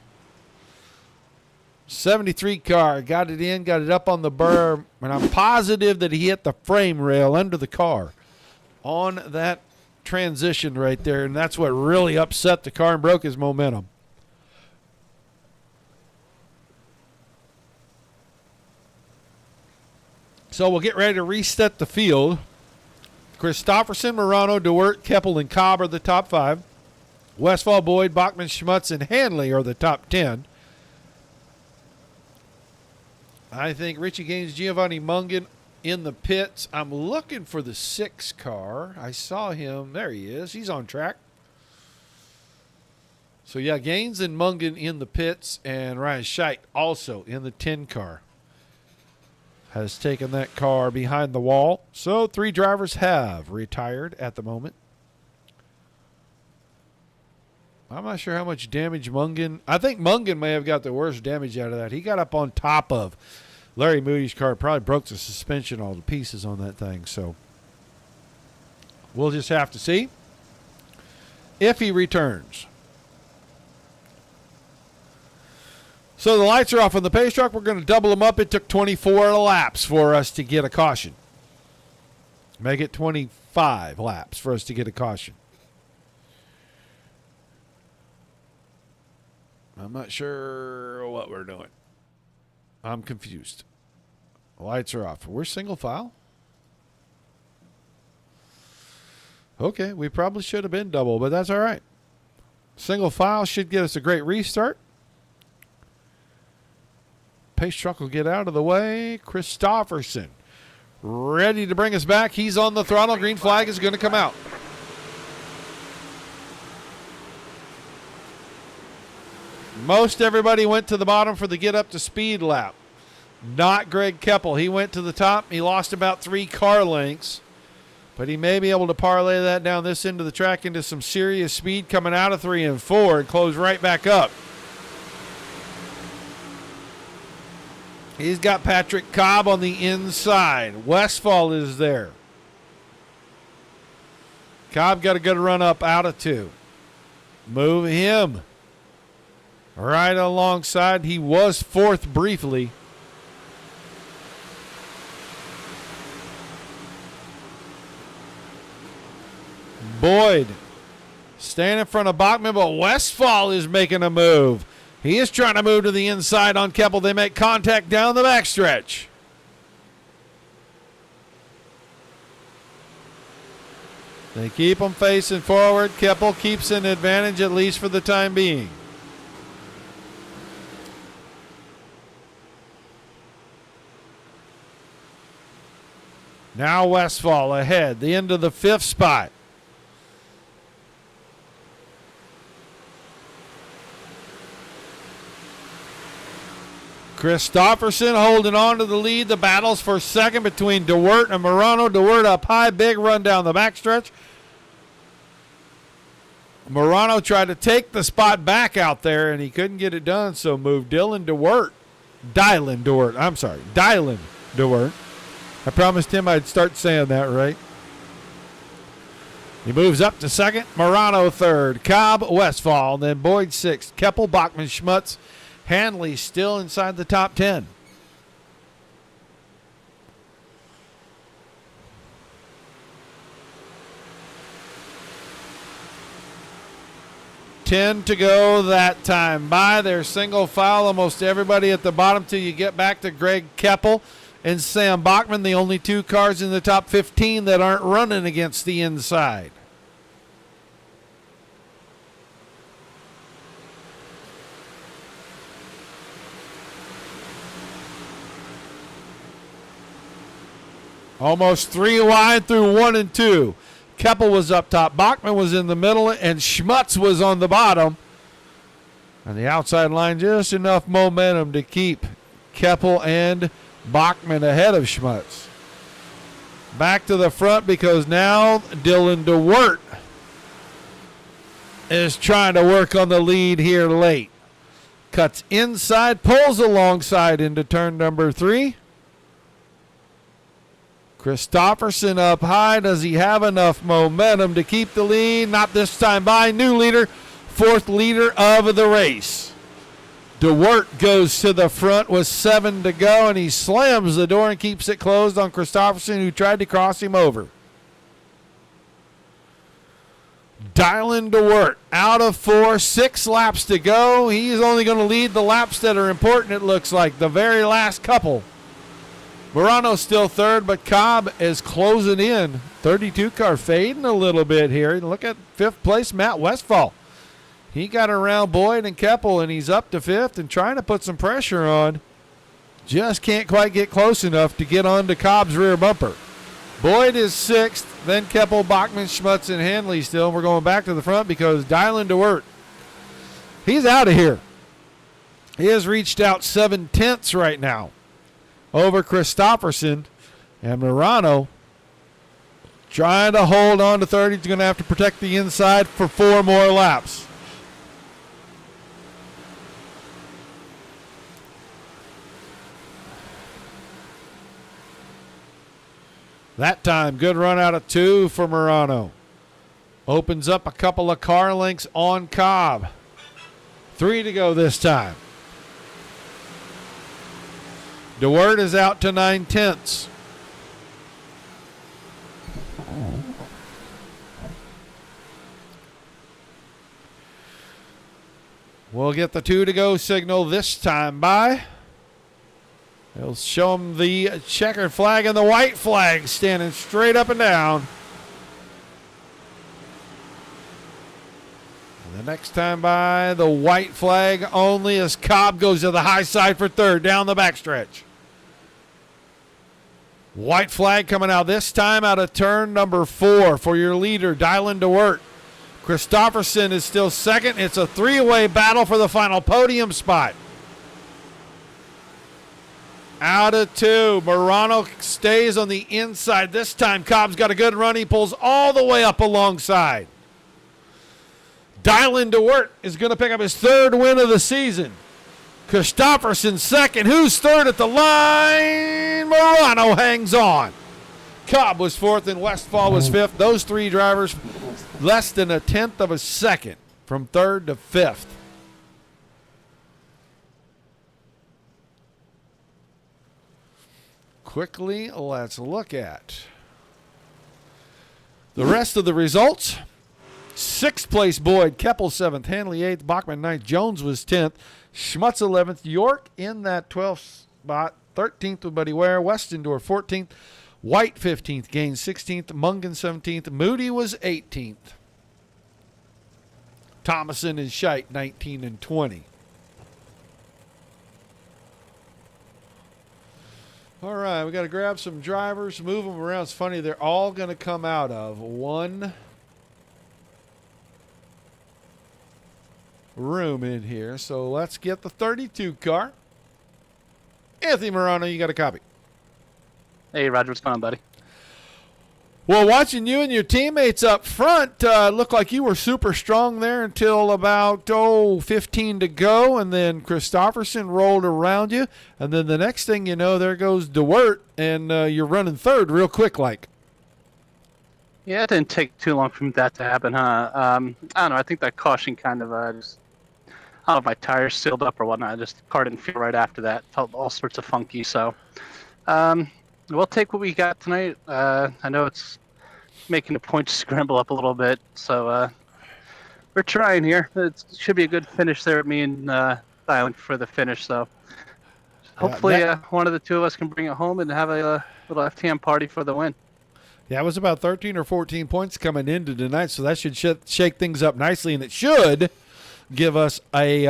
73 car, got it in, got it up on the berm, and I'm positive that he hit the frame rail under the car on that transition right there, and that's what really upset the car and broke his momentum. So we'll get ready to reset the field. Christopherson, Morano, DeWert, Keppel, and Cobb are the top 5. Westfall, Boyd, Bachman, Schmutz, and Hanley are the top 10. I think Richie Gaines, Giovanni Mungan in the pits. I'm looking for the 6 car. I saw him. There he is. He's on track. So, yeah, Gaines and Mungan in the pits, and Ryan Scheidt also in the 10 car. Has taken that car behind the wall. So 3 drivers have retired at the moment. I'm not sure how much damage Mungan. I think Mungan may have got the worst damage out of that. He got up on top of Larry Moody's car. Probably broke the suspension all to pieces on that thing. So we'll just have to see if he returns. So the lights are off on the pace truck. We're going to double them up. It took 24 laps for us to get a caution. Make it 25 laps for us to get a caution. I'm not sure what we're doing. I'm confused. The lights are off. We're single file? Okay, we probably should have been double, but that's all right. Single file should get us a great restart. Pace truck will get out of the way. Christopherson ready to bring us back. He's on the throttle. Green flag is going to come out. Most everybody went to the bottom for the get up to speed lap. Not Greg Keppel. He went to the top. He lost about 3 car lengths, but he may be able to parlay that down this end of the track into some serious speed coming out of 3 and 4 and close right back up. He's got Patrick Cobb on the inside. Westfall is there. Cobb got a good run up out of 2. Move him right alongside. He was 4th briefly. Boyd staying in front of Bachman, but Westfall is making a move. He is trying to move to the inside on Keppel. They make contact down the backstretch. They keep them facing forward. Keppel keeps an advantage, at least for the time being. Now Westfall ahead, the end of the 5th spot. Christopherson holding on to the lead. The battles for second between DeWert and Morano. DeWert up high, big run down the backstretch. Morano tried to take the spot back out there, and he couldn't get it done, so moved Dylan DeWert. Dylan DeWert. I promised him I'd start saying that right. He moves up to second. Morano third. Cobb, Westfall. And then Boyd sixth. Keppel, Bachman, Schmutz. Hanley still inside the top 10. Ten to go that time by. Their single file, almost everybody at the bottom till you get back to Greg Keppel and Sam Bachman, the only 2 cars in the top 15 that aren't running against the inside. Almost 3 wide through 1 and 2. Keppel was up top. Bachman was in the middle, and Schmutz was on the bottom. On the outside line, just enough momentum to keep Keppel and Bachman ahead of Schmutz. Back to the front because now Dylan DeWert is trying to work on the lead here late. Cuts inside, pulls alongside into turn number 3. Christopherson up high. Does he have enough momentum to keep the lead? Not this time by. New leader, 4th leader of the race. DeWert goes to the front with 7 to go, and he slams the door and keeps it closed on Christopherson, who tried to cross him over. Dylan DeWert out of 4, 6 laps to go. He's only going to lead the laps that are important, it looks like, the very last couple. Morano's still 3rd, but Cobb is closing in. 32 car fading a little bit here. Look at 5th place, Matt Westfall. He got around Boyd and Keppel, and he's up to 5th and trying to put some pressure on. Just can't quite get close enough to get onto Cobb's rear bumper. Boyd is 6th, then Keppel, Bachman, Schmutz, and Hanley still. We're going back to the front because Dylan DeWert, he's out of here. He has reached out 7/10 right now over Christopherson, and Morano trying to hold on to 30. He's going to have to protect the inside for 4 more laps. That time, good run out of 2 for Morano. Opens up a couple of car lengths on Cobb. 3 to go this time. DeWert is out to 9/10. We'll get the 2 to go signal this time by. They'll show him the checkered flag and the white flag standing straight up and down. And the next time by, the white flag only as Cobb goes to the high side for 3rd down the backstretch. White flag coming out this time out of turn number 4 for your leader, Dylan DeWert. Christopherson is still 2nd. It's a 3-way battle for the final podium spot. Out of 2. Morano stays on the inside. This time Cobb's got a good run. He pulls all the way up alongside. Dylan DeWert is going to pick up his 3rd win of the season. Christopherson 2nd. Who's 3rd at the line? Morano hangs on. Cobb was 4th and Westfall was 5th. Those 3 drivers less than 1/10 of a second from 3rd to 5th. Quickly, let's look at the rest of the results. 6th place Boyd, Keppel 7th, Hanley 8th, Bachman 9th, Jones was 10th, Schmutz 11th, York in that 12th spot, 13th with Buddy Ware, Westendorf 14th, White 15th, Gaines 16th, Mungan 17th, Moody was 18th. Thomason and Scheidt 19 and 20. All right, we got to grab some drivers, move them around. It's funny, they're all going to come out of one room in here. So let's get the 32 car. Anthony Morano, you got a copy. Hey, Roger, what's going on, buddy? Well, watching you and your teammates up front, looked like you were super strong there until about 15 to go, and then Christopherson rolled around you, and then the next thing you know, there goes DeWert, and you're running third real quick like. Yeah, it didn't take too long for that to happen, huh? I don't know. I think that caution kind of just, I don't know if my tires sealed up or whatnot. Just the car didn't feel right after that. Felt all sorts of funky. So, we'll take what we got tonight. I know it's making the points scramble up a little bit, so we're trying here. It should be a good finish there at me and Island for the finish. So, hopefully, one of the two of us can bring it home and have a little FTM party for the win. Yeah, it was about 13 or 14 points coming into tonight, so that should shake things up nicely, and it should give us a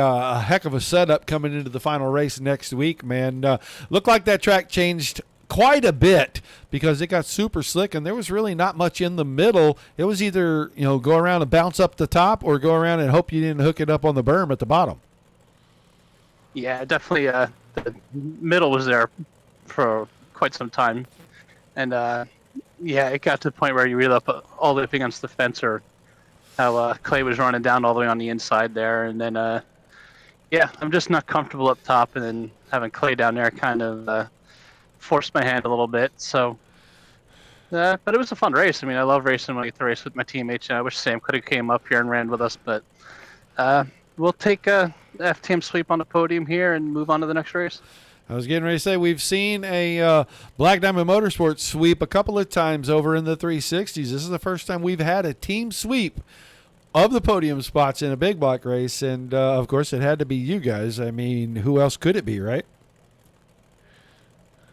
heck of a setup coming into the final race next week, man. Looked like that track changed quite a bit because it got super slick, and there was really not much in the middle. It was either, go around and bounce up the top or go around and hope you didn't hook it up on the berm at the bottom. Yeah, definitely the middle was there for quite some time, and yeah, it got to the point where you were up all the way up against the fence, or how Clay was running down all the way on the inside there. And then, yeah, I'm just not comfortable up top, and then having Clay down there kind of forced my hand a little bit. So, but it was a fun race. I mean, I love racing when I get to race with my teammates. I wish Sam could have came up here and ran with us, but we'll take a FTM sweep on the podium here and move on to the next race. I was getting ready to say, we've seen a Black Diamond Motorsports sweep a couple of times over in the 360s. This is the first time we've had a team sweep of the podium spots in a big block race, and, of course, it had to be you guys. I mean, who else could it be, right?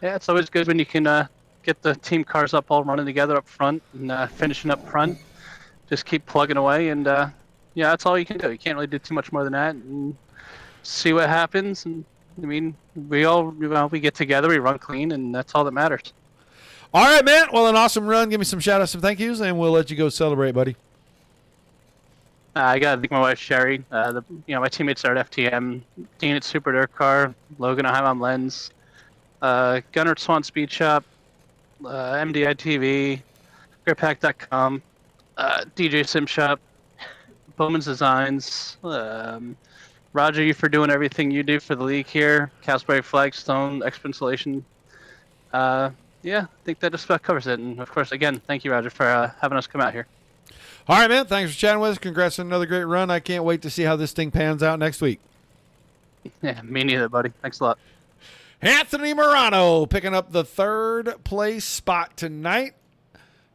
Yeah, it's always good when you can get the team cars up all running together up front and finishing up front. Just keep plugging away, and, yeah, that's all you can do. You can't really do too much more than that, and see what happens. And I mean, we get together, we run clean, and that's all that matters. All right, man. Well, an awesome run. Give me some shout-outs and thank yous, and we'll let you go celebrate, buddy. I got to thank my wife, Sherry. My teammates are at FTM, Dean at Super Dirt Car, Logan at High Lens, Gunnar at Swan Speed Shop, MDI TV, GripHack.com, DJ Sim Shop, Bowman's Designs, Roger, you for doing everything you do for the league here. Casper Flagstone, Exponsolation. Yeah, I think that just about covers it. And, of course, again, thank you, Roger, for having us come out here. All right, man. Thanks for chatting with us. Congrats on another great run. I can't wait to see how this thing pans out next week. Yeah, me neither, buddy. Thanks a lot. Anthony Morano picking up the third place spot tonight.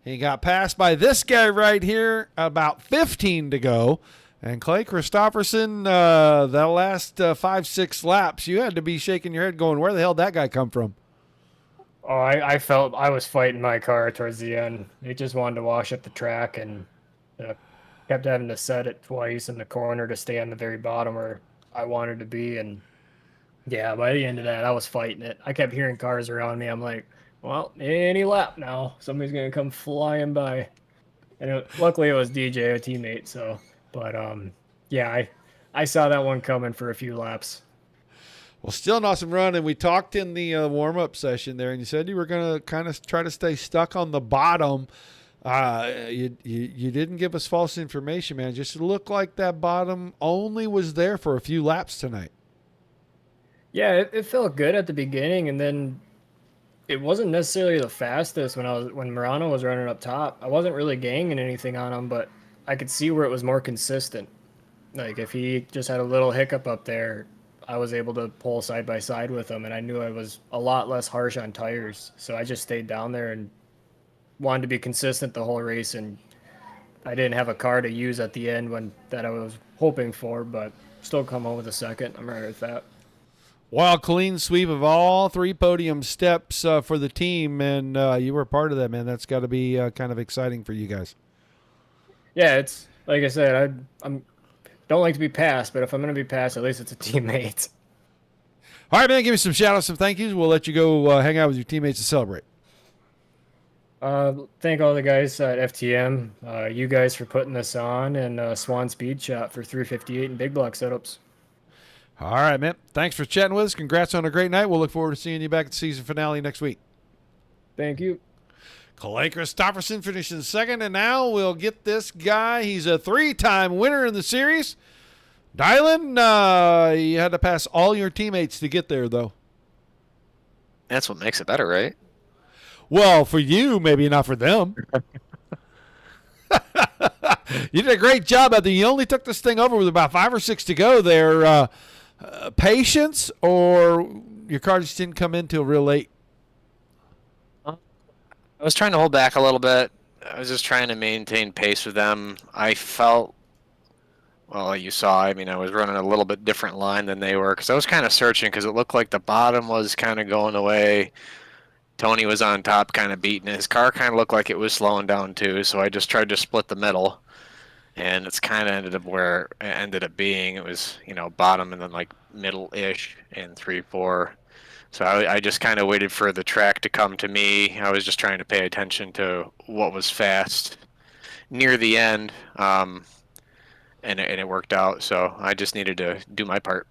He got passed by this guy right here, about 15 to go. And Clay Christopherson, that last 5-6 laps, you had to be shaking your head going, where the hell did that guy come from? Oh, I felt I was fighting my car towards the end. It just wanted to wash up the track, and kept having to set it twice in the corner to stay on the very bottom where I wanted to be. And yeah, by the end of that, I was fighting it. I kept hearing cars around me. I'm like, well, any lap now, somebody's going to come flying by. And luckily it was DJ, a teammate, so... But, yeah, I saw that one coming for a few laps. Well, still an awesome run, and we talked in the warm-up session there, and you said you were going to kind of try to stay stuck on the bottom. You didn't give us false information, man. Just looked like that bottom only was there for a few laps tonight. Yeah, it felt good at the beginning, and then it wasn't necessarily the fastest when Morano was running up top. I wasn't really ganging anything on him, but I could see where it was more consistent. Like, if he just had a little hiccup up there, I was able to pull side by side with him, and I knew I was a lot less harsh on tires. So I just stayed down there and wanted to be consistent the whole race, and I didn't have a car to use at the end that I was hoping for, but still come home with a second. I'm right with that. Well, clean sweep of all three podium steps for the team, and you were part of that, man. That's got to be kind of exciting for you guys. Yeah, it's like I said, I'm don't like to be passed, but if I'm going to be passed, at least it's a teammate. All right, man, give me some shout-outs, some thank yous. We'll let you go hang out with your teammates and celebrate. Thank all the guys at FTM, you guys for putting this on, and Swan Speed Shop for 358 and big block setups. All right, man. Thanks for chatting with us. Congrats on a great night. We'll look forward to seeing you back at the season finale next week. Thank you. Clay Christopherson finishing second, and now we'll get this guy. He's a 3-time winner in the series. Dylan, you had to pass all your teammates to get there, though. That's what makes it better, right? Well, for you, maybe not for them. You did a great job out there. You only took this thing over with about 5 or 6 to go there. Patience, or your car just didn't come in till real late? I was trying to hold back a little bit. I was just trying to maintain pace with them. I felt, well, like you saw, I mean, I was running a little bit different line than they were because I was kind of searching because it looked like the bottom was kind of going away. Tony was on top kind of beating it. His car kind of looked like it was slowing down too, so I just tried to split the middle. And it's kind of ended up where it ended up being. It was, bottom and then like middle-ish in 3-4. So I just kind of waited for the track to come to me. I was just trying to pay attention to what was fast near the end, and it worked out. So I just needed to do my part.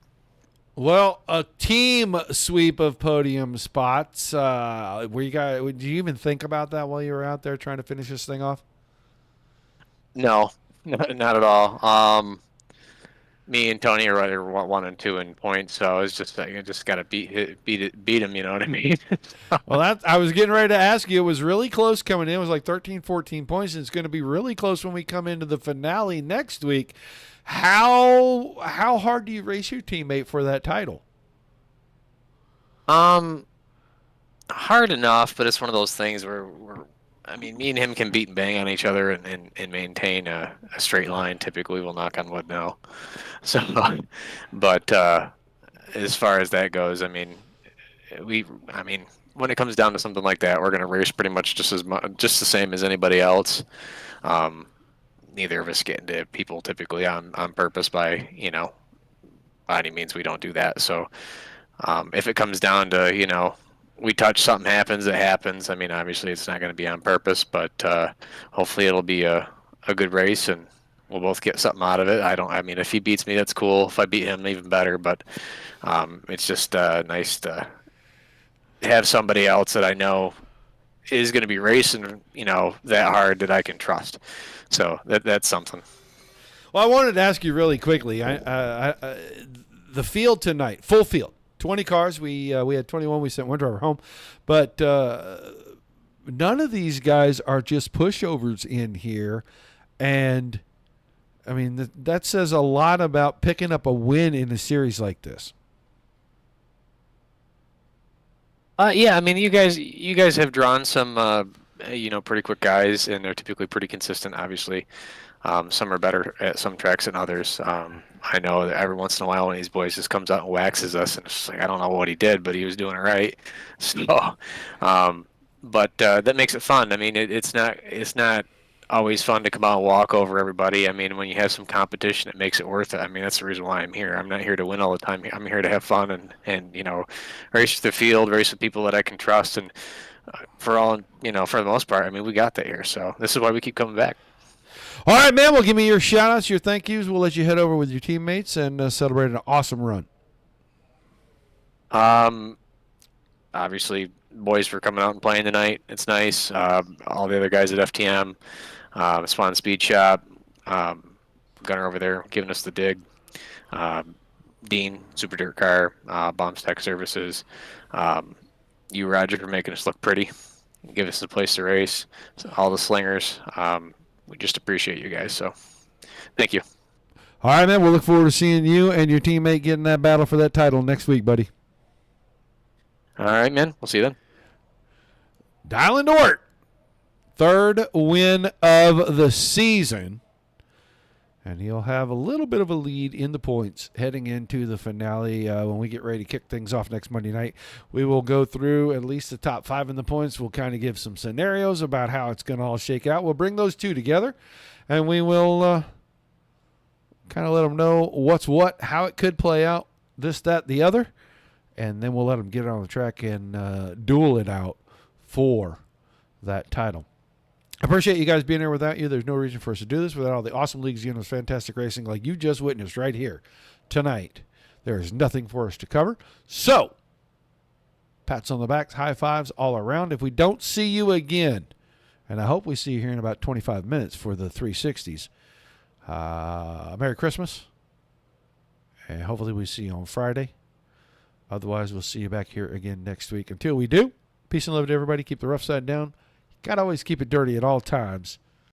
Well, a team sweep of podium spots. Did you even think about that while you were out there trying to finish this thing off? No, not at all. Me and Tony are either 1 and 2 in points, so it's just like I just got to beat him. You know what I mean? Well, I was getting ready to ask you. It was really close coming in. It was like 13, 14 points, and it's going to be really close when we come into the finale next week. How hard do you race your teammate for that title? Hard enough, but it's one of those things where me and him can beat and bang on each other and maintain a straight line. Typically, we'll knock on wood now. So, but as far as that goes, when it comes down to something like that, we're going to race pretty much just the same as anybody else. Neither of us get into people typically on purpose by any means. We don't do that. So, if it comes down to we touch, something happens, it happens. Obviously it's not going to be on purpose, but hopefully it'll be a good race and we'll both get something out of it. If he beats me, that's cool. If I beat him, even better. But it's just nice to have somebody else that I know is going to be racing, that hard that I can trust. So that's something. Well, I wanted to ask you really quickly. The field tonight, full field. 20 cars. We had 21. We sent one driver home. But none of these guys are just pushovers in here. And, that says a lot about picking up a win in a series like this. Yeah, you guys have drawn some, pretty quick guys, and they're typically pretty consistent, obviously. Some are better at some tracks than others. I know that every once in a while one of these boys just comes out and waxes us, and it's just like, I don't know what he did, but he was doing it right. So, but that makes it fun. It's not always fun to come out and walk over everybody. When you have some competition, it makes it worth it. That's the reason why I'm here. I'm not here to win all the time. I'm here to have fun and race the field, race with people that I can trust, and for the most part, we got that here. So this is why we keep coming back. All right, man. Well, give me your shout-outs, your thank yous. We'll let you head over with your teammates and celebrate an awesome run. Obviously, boys for coming out and playing tonight. It's nice. All the other guys at FTM, Swan Speed Shop, Gunner over there giving us the dig. Dean, Super Dirt Car, Bombs Tech Services. You, Roger, for making us look pretty. Give us a place to race. So all the slingers. We just appreciate you guys. So thank you. All right, man. We'll look forward to seeing you and your teammate getting that battle for that title next week, buddy. All right, man. We'll see you then. Dylan Dort, third win of the season. And he'll have a little bit of a lead in the points heading into the finale when we get ready to kick things off next Monday night. We will go through at least the top 5 in the points. We'll kind of give some scenarios about how it's going to all shake out. We'll bring those two together, and we will kind of let them know what's what, how it could play out, this, that, the other. and then we'll let them get on the track and duel it out for that title. I appreciate you guys being here. Without you, there's no reason for us to do this. Without all the awesome leagues, units, fantastic racing like you just witnessed right here tonight, there is nothing for us to cover. So, pats on the backs, high fives all around. If we don't see you again, and I hope we see you here in about 25 minutes for the 360s, Merry Christmas. And hopefully we see you on Friday. Otherwise, we'll see you back here again next week. Until we do, peace and love to everybody. Keep the rough side down. Got to always keep it dirty at all times.